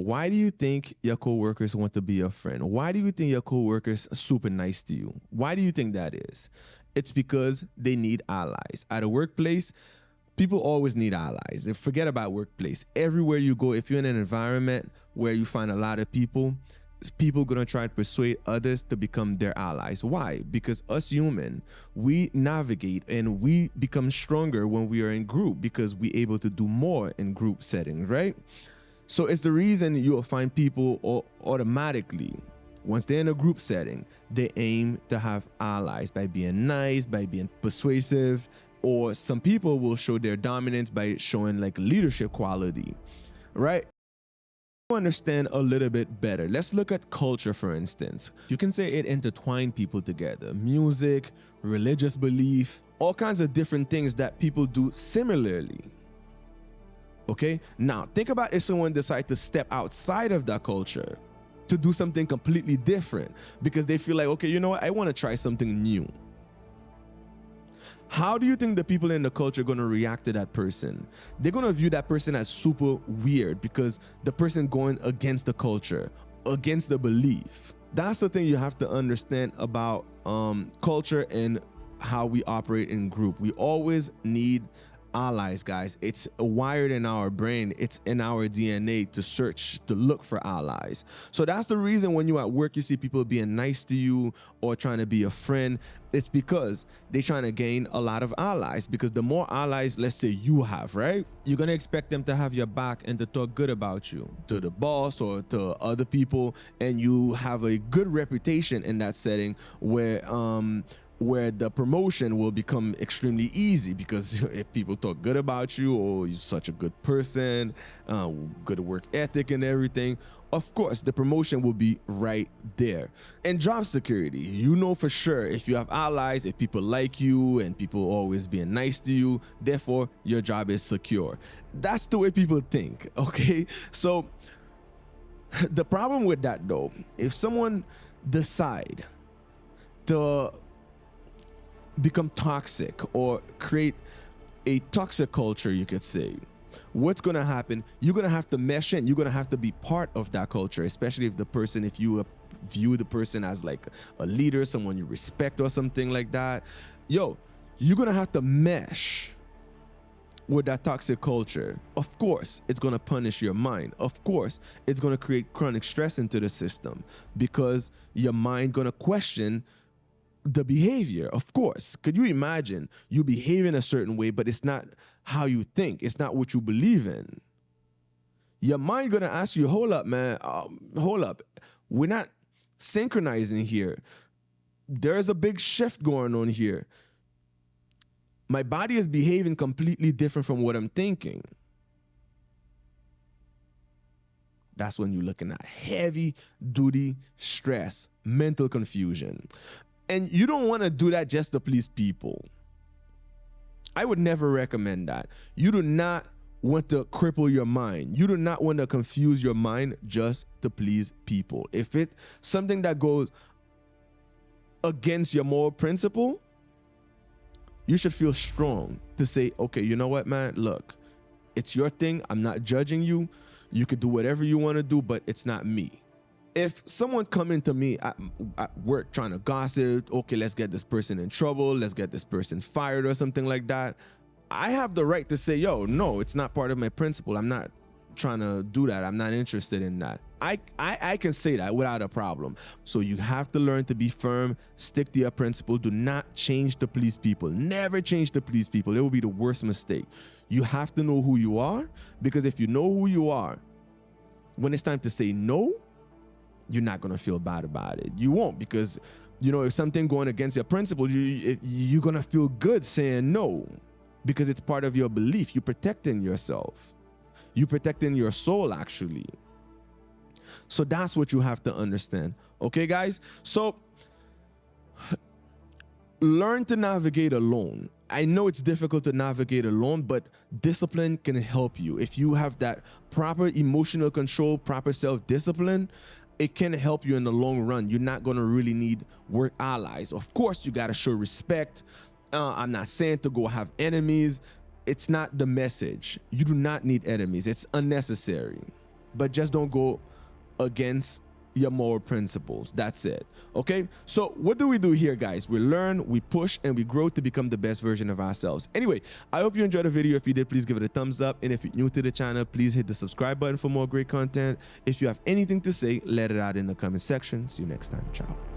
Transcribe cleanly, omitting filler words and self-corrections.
Why do you think your coworkers want to be your friend? Why do you think your coworkers are super nice to you? Why do you think that is? It's because they need allies. At a workplace, people always need allies. And forget about workplace. Everywhere you go, if you're in an environment where you find a lot of people gonna try to persuade others to become their allies. Why? Because us human, we navigate and we become stronger when we are in group because we able to do more in group settings, right? So it's the reason you'll find people automatically, once they're in a group setting, they aim to have allies by being nice, by being persuasive, or some people will show their dominance by showing like leadership quality, right? Understand a little bit better. Let's look at culture, for instance. You can say it intertwined people together. Music, religious belief, all kinds of different things that people do similarly. Okay, now think about if someone decides to step outside of that culture to do something completely different because they feel like, okay, you know what, I want to try something new. How do you think the people in the culture are going to react to that person? They're going to view that person as super weird because the person going against the culture, against the belief. That's the thing you have to understand about culture and how we operate in group. We always need allies, guys. It's wired in our brain. It's in our DNA to search, to look for allies. So that's the reason when you're at work, you see people being nice to you or trying to be a friend. It's because they're trying to gain a lot of allies, because the more allies, let's say, you have, right? You're going to expect them to have your back and to talk good about you to the boss or to other people. And you have a good reputation in that setting where the promotion will become extremely easy, because if people talk good about you, or you're such a good person, good work ethic and everything, of course the promotion will be right there. In job security, you know for sure if you have allies, if people like you and people always being nice to you, therefore your job is secure. That's the way people think, okay? So the problem with that though, if someone decide to become toxic or create a toxic culture, you could say, what's going to happen? You're going to have to mesh in. You're going to have to be part of that culture, especially if you view the person as like a leader, someone you respect or something like that. You're going to have to mesh with that toxic culture. Of course, it's going to punish your mind. Of course, it's going to create chronic stress into the system, because your mind going to question the behavior. Of course, could you imagine you behaving a certain way, but it's not how you think, it's not what you believe in? Your mind gonna ask you, hold up, man, hold up, we're not synchronizing here. There's a big shift going on here. My body is behaving completely different from what I'm thinking. That's when you're looking at heavy duty stress, mental confusion. And you don't want to do that just to please people. I would never recommend that. You do not want to cripple your mind. You do not want to confuse your mind just to please people. If it's something that goes against your moral principle, you should feel strong to say, okay, you know what, man, look, it's your thing. I'm not judging you. You could do whatever you want to do, but it's not me. If someone coming to me at work trying to gossip, okay, let's get this person in trouble, let's get this person fired or something like that, I have the right to say, yo, no, it's not part of my principle. I'm not trying to do that. I'm not interested in that. I can say that without a problem. So you have to learn to be firm, stick to your principle. Do not change to please people. Never change to please people. It will be the worst mistake. You have to know who you are, because if you know who you are, when it's time to say no, you're not going to feel bad about it. You won't, because, you know, if something going against your principles, you're going to feel good saying no, because it's part of your belief. You're protecting yourself. You're protecting your soul, actually. So that's what you have to understand. Okay, guys? So learn to navigate alone. I know it's difficult to navigate alone, but discipline can help you. If you have that proper emotional control, proper self-discipline, it can help you in the long run. You're not going to really need work allies. Of course, you got to show respect. I'm not saying to go have enemies. It's not the message. You do not need enemies. It's unnecessary. but just don't go against your moral principles. That's it. Okay, so what do we do here, guys? We learn, we push, and we grow to become the best version of ourselves. Anyway, I hope you enjoyed the video. If you did, please give it a thumbs up, and if you're new to the channel, please hit the subscribe button for more great content. If you have anything to say, let it out in the comment section. See you next time. Ciao.